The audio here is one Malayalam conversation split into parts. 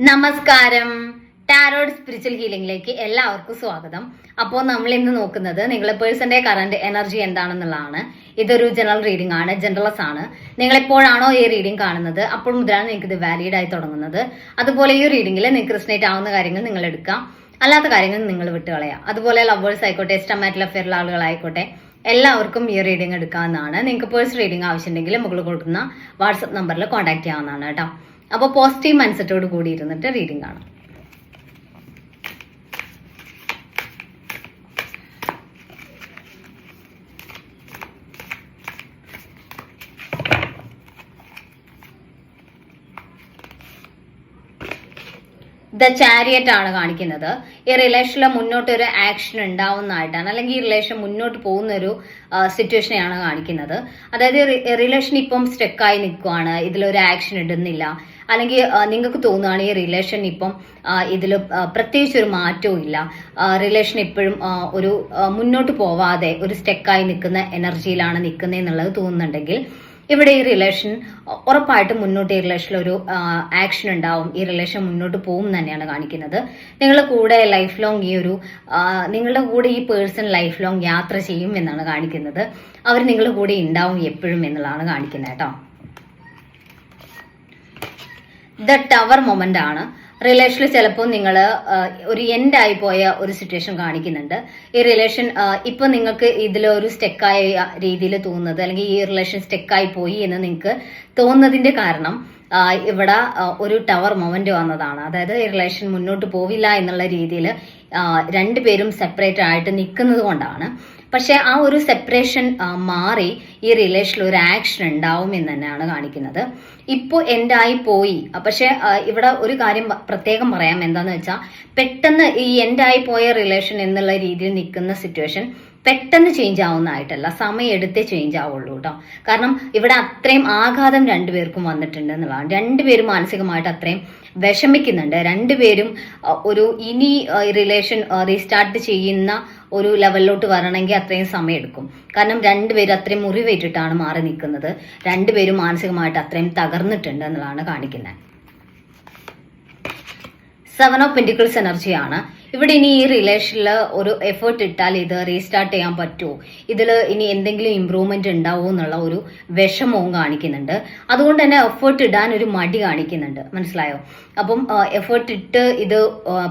നമസ്കാരം. ടാരോഡ് സ്പിരിച്വൽ ഹീലിംഗിലേക്ക് എല്ലാവർക്കും സ്വാഗതം. അപ്പോൾ നമ്മൾ ഇന്ന് നോക്കുന്നത് നിങ്ങളെ പേഴ്സന്റെ കറന്റ് എനർജി എന്താണെന്നുള്ളതാണ്. ഇതൊരു ജനറൽ റീഡിംഗ് ആണ്, ജനറൽസ് ആണ്. നിങ്ങൾ എപ്പോഴാണോ ഈ റീഡിംഗ് കാണുന്നത് അപ്പോൾ മുതലാണ് നിങ്ങൾക്ക് ഇത് വാലിഡ് ആയി തുടങ്ങുന്നത്. അതുപോലെ ഈ റീഡിംഗിൽ നിങ്ങൾക്ക് റിസണേറ്റ് ആവുന്ന കാര്യങ്ങൾ നിങ്ങൾ എടുക്കാം, അല്ലാത്ത കാര്യങ്ങൾ നിങ്ങൾ വിട്ടുകളയാം. അതുപോലെ ലവേഴ്സ് ആയിക്കോട്ടെ, എസ്റ്റമാറ്റിൽ അഫെയറിലുള്ള ആളുകളായിക്കോട്ടെ, എല്ലാവർക്കും ഈ റീഡിംഗ് എടുക്കാവുന്നതാണ്. നിങ്ങൾക്ക് പേഴ്സണൽ റീഡിംഗ് ആവശ്യമുണ്ടെങ്കിൽ മുകളിൽ കൊടുക്കുന്ന വാട്സപ്പ് നമ്പറിൽ കോൺടാക്ട് ചെയ്യാവുന്നതാണ് കേട്ടോ. അപ്പോൾ പോസിറ്റീവ് മൈൻഡ്സെറ്റോട് കൂടി ഇരുന്നിട്ട് റീഡിംഗ് കാണാം. ദ ചാരിയറ്റ് ആണ് കാണിക്കുന്നത്. ഈ റിലേഷനിൽ മുന്നോട്ട് ഒരു ആക്ഷൻ ഉണ്ടാവുന്നതായിട്ടാണ്, അല്ലെങ്കിൽ ഈ റിലേഷൻ മുന്നോട്ട് പോകുന്ന ഒരു സിറ്റുവേഷനെയാണ് കാണിക്കുന്നത്. അതായത് റിലേഷൻ ഇപ്പം സ്റ്റക്കായി നിൽക്കുവാണ്, ഇതിലൊരു ആക്ഷൻ ഇടുന്നില്ല, അല്ലെങ്കിൽ നിങ്ങൾക്ക് തോന്നുകയാണ് ഈ റിലേഷൻ ഇപ്പം ഇതിൽ പ്രത്യേകിച്ച് ഒരു മാറ്റവും ഇല്ല, റിലേഷൻ ഇപ്പോഴും ഒരു മുന്നോട്ട് പോവാതെ ഒരു സ്റ്റക്കായി നിൽക്കുന്ന എനർജിയിലാണ് നിൽക്കുന്നതെന്നുള്ളത് തോന്നുന്നുണ്ടെങ്കിൽ ഇവിടെ ഈ റിലേഷൻ ഉറപ്പായിട്ടും മുന്നോട്ട് ഈ റിലേഷനിൽ ഒരു ആക്ഷൻ ഉണ്ടാവും, ഈ റിലേഷൻ മുന്നോട്ട് പോകും തന്നെയാണ് കാണിക്കുന്നത്. നിങ്ങളുടെ കൂടെ ലൈഫ് ലോങ് നിങ്ങളുടെ കൂടെ ഈ പേഴ്സൺ ലൈഫ് ലോങ് യാത്ര ചെയ്യും എന്നാണ് കാണിക്കുന്നത്. അവർ നിങ്ങളുടെ കൂടെ ഉണ്ടാവും എപ്പോഴും എന്നുള്ളതാണ് കാണിക്കുന്നത് കേട്ടോ. ദ ടവർ മൊമെന്റ് ആണ്. റിലേഷനിൽ ചിലപ്പോൾ നിങ്ങൾ ഒരു എൻഡ് ആയി പോയ ഒരു സിറ്റുവേഷൻ കാണിക്കുന്നുണ്ട്. ഈ റിലേഷൻ ഇപ്പൊ നിങ്ങൾക്ക് ഇതിലൊരു സ്റ്റെക്കായ രീതിയിൽ തോന്നുന്നത്, അല്ലെങ്കിൽ ഈ റിലേഷൻ സ്റ്റെക്കായി പോയി എന്ന് നിങ്ങൾക്ക് തോന്നുന്നതിന്റെ കാരണം ഇവിടെ ഒരു ടവർ മൊമെന്റ് വന്നതാണ്. അതായത് ഈ റിലേഷൻ മുന്നോട്ട് പോവില്ല എന്നുള്ള രീതിയിൽ രണ്ടുപേരും സെപ്പറേറ്റ് ആയിട്ട് നിൽക്കുന്നത് കൊണ്ടാണ്. പക്ഷെ ആ ഒരു സെപ്പറേഷൻ മാറി ഈ റിലേഷനിൽ ഒരു ആക്ഷൻ ഉണ്ടാവും എന്ന് തന്നെയാണ് കാണിക്കുന്നത്. ഇപ്പോൾ എൻഡായി പോയി, പക്ഷെ ഇവിടെ ഒരു കാര്യം പ്രത്യേകം പറയാം. എന്താന്ന് വെച്ചാൽ, പെട്ടെന്ന് ഈ എൻഡായി പോയ റിലേഷൻ എന്നുള്ള രീതിയിൽ നിൽക്കുന്ന സിറ്റുവേഷൻ പെട്ടെന്ന് ചേഞ്ച് ആവുന്നതായിട്ടല്ല, സമയം എടുത്തേ ചേഞ്ച് ആവുള്ളൂ കേട്ടോ. കാരണം ഇവിടെ അത്രയും ആഘാതം രണ്ടുപേർക്കും വന്നിട്ടുണ്ട് എന്നുള്ളതാണ്. രണ്ടുപേരും മാനസികമായിട്ട് അത്രയും വിഷമിക്കുന്നുണ്ട്. രണ്ടുപേരും ഒരു ഇനി റിലേഷൻ റീസ്റ്റാർട്ട് ചെയ്യുന്ന ഒരു ലെവലിലോട്ട് വരണമെങ്കിൽ അത്രയും സമയം എടുക്കും. കാരണം രണ്ടുപേരും അത്രയും മുറിവേറ്റിട്ടാണ് മാറി നിൽക്കുന്നത്. രണ്ടുപേരും മാനസികമായിട്ട് അത്രയും തകർന്നിട്ടുണ്ട് എന്നുള്ളതാണ് കാണിക്കുന്നത്. 7 ഓഫ് പെന്റിക്കിൾസ് എനർജിയാണ്. ഇവിടെ ഇനി ഈ റിലേഷനിൽ ഒരു എഫേർട്ട് ഇട്ടാൽ ഇത് റീസ്റ്റാർട്ട് ചെയ്യാൻ പറ്റുമോ, ഇതിൽ ഇനി എന്തെങ്കിലും ഇമ്പ്രൂവ്മെന്റ് ഉണ്ടാവുമോ എന്നുള്ള ഒരു വിഷമവും കാണിക്കുന്നുണ്ട്. അതുകൊണ്ട് തന്നെ എഫേർട്ട് ഇടാൻ ഒരു മടി കാണിക്കുന്നുണ്ട്, മനസ്സിലായോ? അപ്പം എഫേർട്ട് ഇട്ട് ഇത്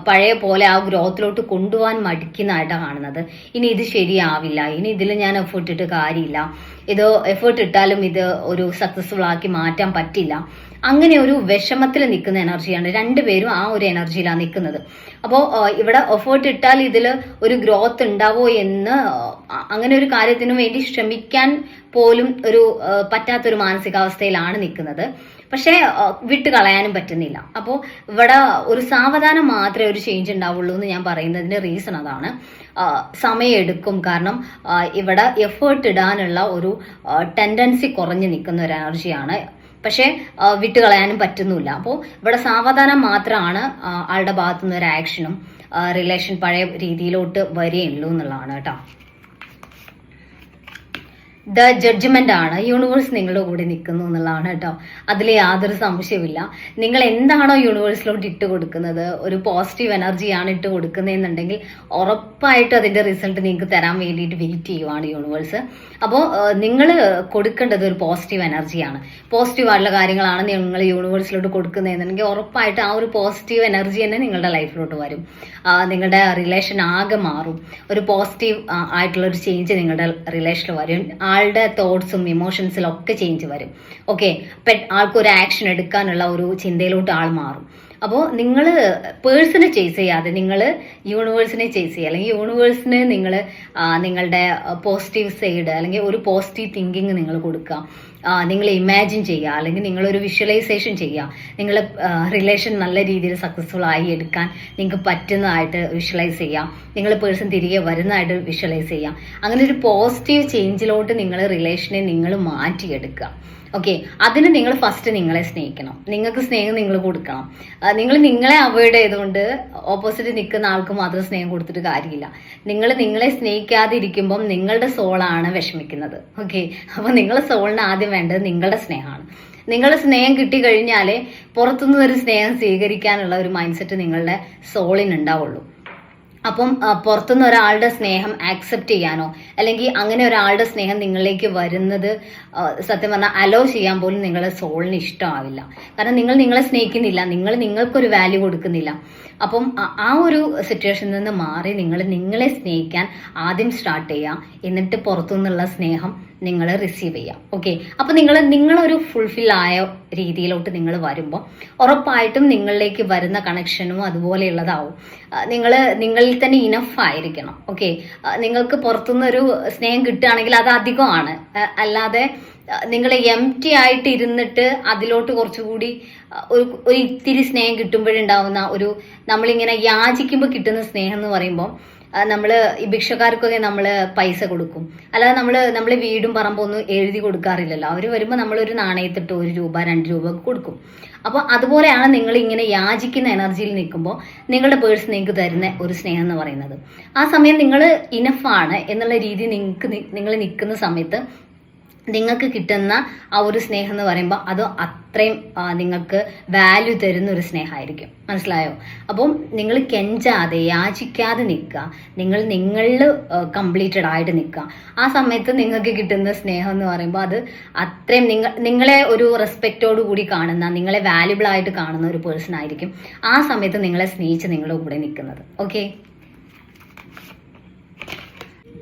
പഴയ പോലെ ആ ഗ്രോത്തിലോട്ട് കൊണ്ടുപോകാൻ മടിക്കുന്നതായിട്ടാണ് കാണുന്നത്. ഇനി ഇത് ശരിയാവില്ല, ഇനി ഇതിൽ ഞാൻ എഫേർട്ട് ഇട്ട് കാര്യമില്ല, ഇത് എഫേർട്ട് ഇട്ടാലും ഇത് ഒരു സക്സസ്ഫുൾ ആക്കി മാറ്റാൻ പറ്റില്ല, അങ്ങനെ ഒരു വിഷമത്തിൽ നിൽക്കുന്ന എനർജിയാണ്. രണ്ടുപേരും ആ ഒരു എനർജിയിലാണ് നിൽക്കുന്നത്. അപ്പോൾ ഇവിടെ എഫേർട്ട് ഇട്ടാൽ ഇതിൽ ഒരു ഗ്രോത്ത് ഉണ്ടാവോ എന്ന്, അങ്ങനെ ഒരു കാര്യത്തിനു വേണ്ടി ശ്രമിക്കാൻ പോലും ഒരു പറ്റാത്തൊരു മാനസികാവസ്ഥയിലാണ് നിൽക്കുന്നത്. പക്ഷേ വിട്ട് കളയാനും പറ്റുന്നില്ല. അപ്പോൾ ഇവിടെ ഒരു സാവധാനം മാത്രമേ ഒരു ചേഞ്ച് ഉണ്ടാവുള്ളൂ എന്ന് ഞാൻ പറയുന്നതിന്റെ റീസൺ അതാണ്. സമയം എടുക്കും, കാരണം ഇവിടെ എഫേർട്ട് ഇടാനുള്ള ഒരു ടെൻഡൻസി കുറഞ്ഞു നിൽക്കുന്ന ഒരു എനർജിയാണ്. പക്ഷെ വിട്ടുകളയാനും പറ്റുന്നില്ല. അപ്പോൾ ഇവിടെ സാവധാനം മാത്രമാണ് ആളുടെ ഭാഗത്തുനിന്ന് ഒരു ആക്ഷനും റിലേഷൻ പഴയ രീതിയിലോട്ട് വരികയുള്ളൂ എന്നുള്ളതാണ് കേട്ടോ. ദ ജഡ്ജ്മെന്റ് ആണ്. യൂണിവേഴ്സ് നിങ്ങളുടെ കൂടെ നിൽക്കുന്നു എന്നുള്ളതാണ് കേട്ടോ. അതിൽ യാതൊരു സംശയമില്ല. നിങ്ങൾ എന്താണോ യൂണിവേഴ്സിലോട്ട് ഇട്ട് കൊടുക്കുന്നത്, ഒരു പോസിറ്റീവ് എനർജിയാണ് ഇട്ട് കൊടുക്കുന്നതെന്നുണ്ടെങ്കിൽ ഉറപ്പായിട്ടും അതിന്റെ റിസൾട്ട് നിങ്ങൾക്ക് തരാൻ വേണ്ടിയിട്ട് വെയിറ്റ് ചെയ്യുവാണ് യൂണിവേഴ്സ്. അപ്പോൾ നിങ്ങൾ കൊടുക്കേണ്ടത് ഒരു പോസിറ്റീവ് എനർജിയാണ്. പോസിറ്റീവ് ആയിട്ടുള്ള കാര്യങ്ങളാണ് നിങ്ങൾ യൂണിവേഴ്സിലോട്ട് കൊടുക്കുന്നതെന്നുണ്ടെങ്കിൽ ഉറപ്പായിട്ട് ആ ഒരു പോസിറ്റീവ് എനർജി തന്നെ നിങ്ങളുടെ ലൈഫിലോട്ട് വരും. നിങ്ങളുടെ റിലേഷൻ ആകെ മാറും. ഒരു പോസിറ്റീവ് ആയിട്ടുള്ള ഒരു ചേഞ്ച് നിങ്ങളുടെ റിലേഷനിൽ വരും. ആളുടെ തോട്ട്സും ഇമോഷൻസിലും ഒക്കെ ചേഞ്ച് വരും. ഓക്കെ, ആൾക്കൊരു ആക്ഷൻ എടുക്കാനുള്ള ഒരു ചിന്തയിലോട്ട് ആൾ മാറും. അപ്പോൾ നിങ്ങൾ പേഴ്സണെ ചേസ് ചെയ്യാതെ നിങ്ങൾ യൂണിവേഴ്സിനെ ചേസ് ചെയ്യുക, അല്ലെങ്കിൽ യൂണിവേഴ്സിന് നിങ്ങൾ നിങ്ങളുടെ പോസിറ്റീവ് സൈഡ് അല്ലെങ്കിൽ ഒരു പോസിറ്റീവ് തിങ്കിങ് നിങ്ങൾ കൊടുക്കുക. നിങ്ങൾ ഇമാജിൻ ചെയ്യുക, അല്ലെങ്കിൽ നിങ്ങളൊരു വിഷ്വലൈസേഷൻ ചെയ്യുക. നിങ്ങൾ റിലേഷൻ നല്ല രീതിയിൽ സക്സസ്ഫുൾ ആയി എടുക്കാൻ നിങ്ങൾക്ക് പറ്റുന്നതായിട്ട് വിഷ്വലൈസ് ചെയ്യാം. നിങ്ങൾ പേഴ്സൺ തിരികെ വരുന്നതായിട്ട് വിഷ്വലൈസ് ചെയ്യാം. അങ്ങനെ ഒരു പോസിറ്റീവ് ചേഞ്ചിലോട്ട് നിങ്ങൾ റിലേഷനെ നിങ്ങൾ മാറ്റിയെടുക്കുക. ഓക്കെ, അതിന് നിങ്ങൾ ഫസ്റ്റ് നിങ്ങളെ സ്നേഹിക്കണം. നിങ്ങൾക്ക് സ്നേഹം നിങ്ങൾ കൊടുക്കണം. നിങ്ങൾ നിങ്ങളെ അവോയ്ഡ് ചെയ്തുകൊണ്ട് ഓപ്പോസിറ്റ് നിൽക്കുന്ന ആൾക്ക് മാത്രം സ്നേഹം കൊടുത്തിട്ട് കാര്യമില്ല. നിങ്ങൾ നിങ്ങളെ സ്നേഹിക്കാതിരിക്കുമ്പം നിങ്ങളുടെ സോളാണ് വിഷമിക്കുന്നത്. ഓക്കെ, അപ്പോൾ നിങ്ങളുടെ സോളിന് ആദ്യം വേണ്ടത് നിങ്ങളുടെ സ്നേഹമാണ്. നിങ്ങളുടെ സ്നേഹം കിട്ടിക്കഴിഞ്ഞാലേ പുറത്തുനിന്ന് ഒരു സ്നേഹം സ്വീകരിക്കാനുള്ള ഒരു മൈൻഡ് സെറ്റ് നിങ്ങളുടെ സോളിന് ഉണ്ടാവുള്ളൂ. അപ്പം പുറത്തുനിന്ന് ഒരാളുടെ സ്നേഹം ആക്സെപ്റ്റ് ചെയ്യാനോ അല്ലെങ്കിൽ അങ്ങനെ ഒരാളുടെ സ്നേഹം നിങ്ങളിലേക്ക് വരുന്നത് സത്യം പറഞ്ഞാൽ അലോ ചെയ്യാൻ പോലും നിങ്ങളുടെ സോളിന് ഇഷ്ടമാവില്ല. കാരണം നിങ്ങൾ നിങ്ങളെ സ്നേഹിക്കുന്നില്ല, നിങ്ങൾ നിങ്ങൾക്കൊരു വാല്യൂ കൊടുക്കുന്നില്ല. അപ്പം ആ ഒരു സിറ്റുവേഷനിൽ നിന്ന് മാറി നിങ്ങൾ നിങ്ങളെ സ്നേഹിക്കാൻ ആദ്യം സ്റ്റാർട്ട് ചെയ്യുക. എന്നിട്ട് പുറത്തുനിന്നുള്ള സ്നേഹം നിങ്ങൾ റിസീവ് ചെയ്യാം. ഓക്കെ, അപ്പൊ നിങ്ങളൊരു ഫുൾഫിൽ ആയ രീതിയിലോട്ട് നിങ്ങൾ വരുമ്പോൾ ഉറപ്പായിട്ടും നിങ്ങളിലേക്ക് വരുന്ന കണക്ഷനും അതുപോലെയുള്ളതാവും. നിങ്ങളിൽ തന്നെ ഇനഫ് ആയിരിക്കണം. ഓക്കെ, നിങ്ങൾക്ക് പുറത്തുനിന്നൊരു സ്നേഹം കിട്ടുകയാണെങ്കിൽ അത് അധികമാണ്. അല്ലാതെ നിങ്ങൾ എംപ്റ്റി ആയിട്ട് ഇരുന്നിട്ട് അതിലോട്ട് കുറച്ചുകൂടി ഒരു ഇത്തിരി സ്നേഹം കിട്ടുമ്പോഴുണ്ടാവുന്ന നമ്മളിങ്ങനെ യാചിക്കുമ്പോൾ കിട്ടുന്ന സ്നേഹം എന്ന് പറയുമ്പോൾ ഈ ഭിക്ഷക്കാർക്കൊക്കെ നമ്മൾ പൈസ കൊടുക്കും. അല്ലാതെ നമ്മൾ വീടും പറമ്പൊന്നും എഴുതി കൊടുക്കാറില്ലല്ലോ. അവർ വരുമ്പോൾ നമ്മളൊരു നാണയത്തിട്ട് 1 രൂപ 2 രൂപ കൊടുക്കും. അപ്പോൾ അതുപോലെയാണ് നിങ്ങൾ ഇങ്ങനെ യാചിക്കുന്ന എനർജിയിൽ നിൽക്കുമ്പോൾ നിങ്ങളുടെ പേഴ്സ് നിങ്ങൾക്ക് തരുന്ന ഒരു സ്നേഹം എന്ന് പറയുന്നത്. ആ സമയം നിങ്ങൾ ഇനഫാണ് എന്നുള്ള രീതി നിങ്ങൾ നിൽക്കുന്ന സമയത്ത് നിങ്ങൾക്ക് കിട്ടുന്ന ആ ഒരു സ്നേഹം എന്ന് പറയുമ്പോൾ അത് അത്രയും നിങ്ങൾക്ക് വാല്യൂ തരുന്ന ഒരു സ്നേഹമായിരിക്കും. മനസ്സിലായോ? അപ്പം നിങ്ങൾ കെഞ്ചാതെ യാചിക്കാതെ നിൽക്കുക. നിങ്ങളിൽ കംപ്ലീറ്റഡ് ആയിട്ട് നിൽക്കുക. ആ സമയത്ത് നിങ്ങൾക്ക് കിട്ടുന്ന സ്നേഹം എന്ന് പറയുമ്പോൾ അത് അത്രയും നിങ്ങളെ ഒരു റെസ്പെക്റ്റോട് കൂടി കാണുന്ന, നിങ്ങളെ വാല്യുബിൾ ആയിട്ട് കാണുന്ന ഒരു പേഴ്സൺ ആയിരിക്കും ആ സമയത്ത് നിങ്ങളെ സ്നേഹിച്ച് നിങ്ങളുടെ കൂടെ നിൽക്കുന്നത്. ഓക്കെ,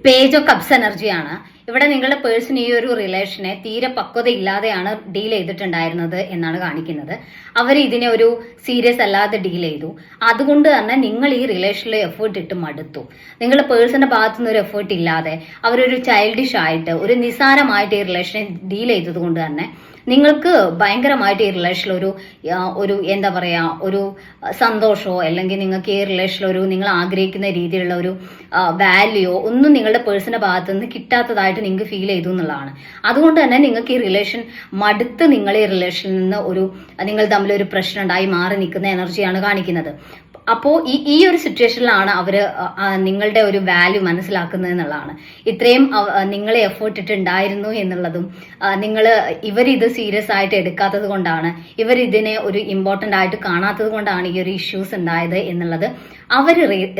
പേജ് ഓഫ് കപ്സ് എനർജിയാണ്. ഇവിടെ നിങ്ങളുടെ പേഴ്സൺ ഈ ഒരു റിലേഷനെ തീരെ പക്വതയില്ലാതെയാണ് ഡീൽ ചെയ്തിട്ടുണ്ടായിരുന്നത് എന്നാണ് കാണിക്കുന്നത്. അവർ ഇതിനെ ഒരു സീരിയസ് അല്ലാതെ ഡീൽ ചെയ്തു. അതുകൊണ്ട് തന്നെ നിങ്ങൾ ഈ റിലേഷനിൽ എഫേർട്ട് ഇട്ട് മടുത്തു. നിങ്ങളുടെ പേഴ്സന്റെ ഭാഗത്തുനിന്ന് ഒരു എഫേർട്ട് ഇല്ലാതെ അവരൊരു ചൈൽഡിഷ് ആയിട്ട് ഒരു നിസാരമായിട്ട് ഈ റിലേഷനെ ഡീൽ ചെയ്തത് കൊണ്ട് തന്നെ നിങ്ങൾക്ക് ഭയങ്കരമായിട്ട് ഈ റിലേഷനിൽ ഒരു എന്താ പറയാ ഒരു സന്തോഷമോ അല്ലെങ്കിൽ നിങ്ങൾക്ക് ഈ റിലേഷനിൽ നിങ്ങൾ ആഗ്രഹിക്കുന്ന രീതിയിലുള്ള ഒരു വാല്യൂയോ ഒന്നും നിങ്ങളുടെ പേഴ്സന്റെ ഭാഗത്തു നിന്ന് കിട്ടാത്തതായിട്ട് നിങ്ങൾക്ക് ഫീൽ ചെയ്തു എന്നുള്ളതാണ്. അതുകൊണ്ട് തന്നെ നിങ്ങൾക്ക് ഈ റിലേഷൻ മടുത്ത് നിങ്ങൾ ഈ റിലേഷനിൽ നിന്ന് നിങ്ങൾ തമ്മിൽ ഒരു പ്രശ്നം ഉണ്ടായി മാറി നിൽക്കുന്ന എനർജിയാണ് കാണിക്കുന്നത്. അപ്പോൾ ഈ ഒരു സിറ്റുവേഷനിലാണ് അവർ നിങ്ങളുടെ ഒരു വാല്യൂ മനസ്സിലാക്കുന്നത് എന്നുള്ളതാണ്. ഇത്രയും നിങ്ങളെ എഫേർട്ട് ഇട്ടുണ്ടായിരുന്നു എന്നുള്ളതും ഇവരിത് സീരിയസ് ആയിട്ട് എടുക്കാത്തത് കൊണ്ടാണ്, ഇവരിതിനെ ഒരു ഇമ്പോർട്ടൻ്റ് ആയിട്ട് കാണാത്തത് കൊണ്ടാണ് ഈ ഒരു ഇഷ്യൂസ് ഉണ്ടായത് എന്നുള്ളത് അവർ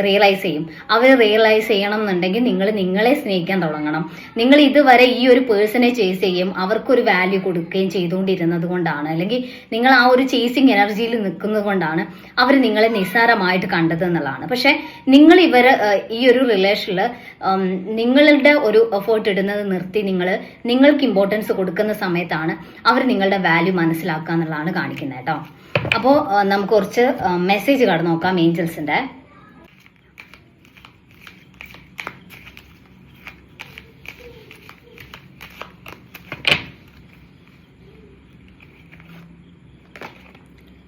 റിയലൈസ് ചെയ്യും. അവർ റിയലൈസ് ചെയ്യണം എന്നുണ്ടെങ്കിൽ നിങ്ങളെ സ്നേഹിക്കാൻ തുടങ്ങണം. നിങ്ങൾ ഇതുവരെ ഈ ഒരു പേഴ്സണെ ചേസ് ചെയ്യും, അവർക്കൊരു വാല്യൂ കൊടുക്കുകയും ചെയ്തുകൊണ്ടിരുന്നത് കൊണ്ടാണ്, അല്ലെങ്കിൽ നിങ്ങൾ ആ ഒരു ചേസിങ് എനർജിയിൽ നിൽക്കുന്നത് കൊണ്ടാണ് അവർ നിങ്ങളെ നിസ്സാരമായിട്ട് കണ്ടത് എന്നുള്ളതാണ്. പക്ഷെ നിങ്ങൾ ഈ ഒരു റിലേഷനിൽ നിങ്ങളുടെ ഒരു എഫേർട്ട് ഇടുന്നത് നിർത്തി നിങ്ങൾക്ക് ഇമ്പോർട്ടൻസ് കൊടുക്കുന്ന സമയത്താണ് അവർ നിങ്ങളുടെ വാല്യൂ മനസ്സിലാക്കുക എന്നുള്ളതാണ് കാണിക്കുന്നത് കേട്ടോ. അപ്പോൾ നമുക്ക് കുറച്ച് മെസ്സേജ് കടന്നു നോക്കാം ഏഞ്ചൽസിന്റെ.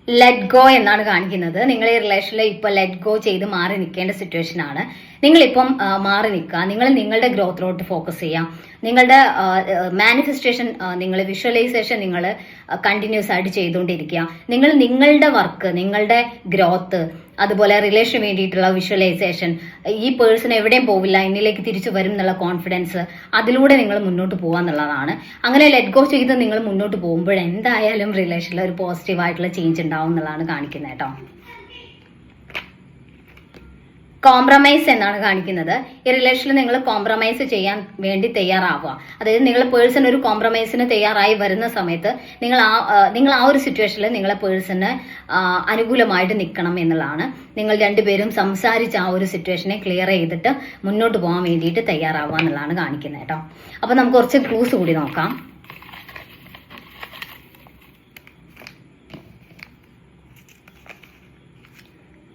ലെറ്റ് ഗോ എന്നാണ് കാണിക്കുന്നത്. നിങ്ങൾ ഈ റിലേഷനിൽ ഇപ്പൊ ലെറ്റ് ഗോ ചെയ്ത് മാറി നിൽക്കേണ്ട സിറ്റുവേഷൻ ആണ്. നിങ്ങളിപ്പം മാറി നിൽക്കുക. നിങ്ങളുടെ ഗ്രോത്തിലോട്ട് ഫോക്കസ് ചെയ്യാം. നിങ്ങളുടെ മാനിഫെസ്റ്റേഷൻ, വിഷ്വലൈസേഷൻ കണ്ടിന്യൂസ് ആയിട്ട് ചെയ്തുകൊണ്ടിരിക്കുക. നിങ്ങളുടെ വർക്ക്, നിങ്ങളുടെ ഗ്രോത്ത്, അതുപോലെ റിലേഷന് വേണ്ടിയിട്ടുള്ള വിഷ്വലൈസേഷൻ, ഈ പേഴ്സൺ എവിടെയും പോവില്ല, എന്നിലേക്ക് തിരിച്ചു വരും എന്നുള്ള കോൺഫിഡൻസ്, അതിലൂടെ നിങ്ങൾ മുന്നോട്ട് പോകാന്നുള്ളതാണ്. അങ്ങനെ ലെറ്റ് ഗോ ചെയ്ത് നിങ്ങൾ മുന്നോട്ട് പോകുമ്പോൾ എന്തായാലും റിലേഷനിൽ ഒരു പോസിറ്റീവ് ആയിട്ടുള്ള ചേഞ്ച് ഉണ്ടാവും എന്നുള്ളതാണ് കാണിക്കുന്നത് കേട്ടോ. കോംപ്രമൈസ് എന്നാണ് കാണിക്കുന്നത്. ഈ റിലേഷനിൽ നിങ്ങൾ കോംപ്രമൈസ് ചെയ്യാൻ വേണ്ടി തയ്യാറാവുക. അതായത് നിങ്ങളുടെ പേഴ്സൺ ഒരു കോംപ്രമൈസിന് തയ്യാറായി വരുന്ന സമയത്ത് നിങ്ങൾ ആ ഒരു സിറ്റുവേഷനിൽ നിങ്ങളെ പേഴ്സണ് അനുകൂലമായിട്ട് നിൽക്കണം എന്നുള്ളതാണ്. നിങ്ങൾ രണ്ടുപേരും സംസാരിച്ച് ആ ഒരു സിറ്റുവേഷനെ ക്ലിയർ ചെയ്തിട്ട് മുന്നോട്ട് പോകാൻ വേണ്ടിയിട്ട് തയ്യാറാവുക എന്നുള്ളതാണ് കാണിക്കുന്നത് കേട്ടോ. അപ്പൊ നമുക്ക് കുറച്ച് ക്ലൂസ് കൂടി നോക്കാം.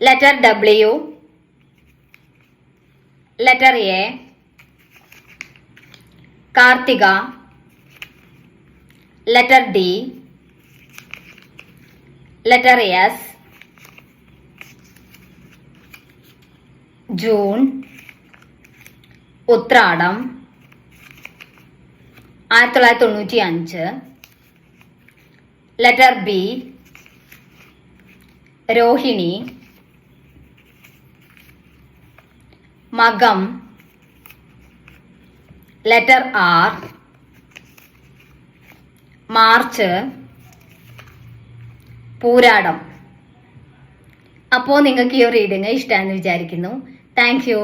Letter W, letter A, Kartika, letter D, letter S, June, Uthradam 1995, letter B Rohini, മകം, ലെറ്റർ ആർ, മാർച്ച്, പൂരാടം. അപ്പോൾ നിങ്ങൾക്ക് ഈ ഒരു റീഡിങ് ഇഷ്ടമാണെന്ന് വിചാരിക്കുന്നു. Thank you.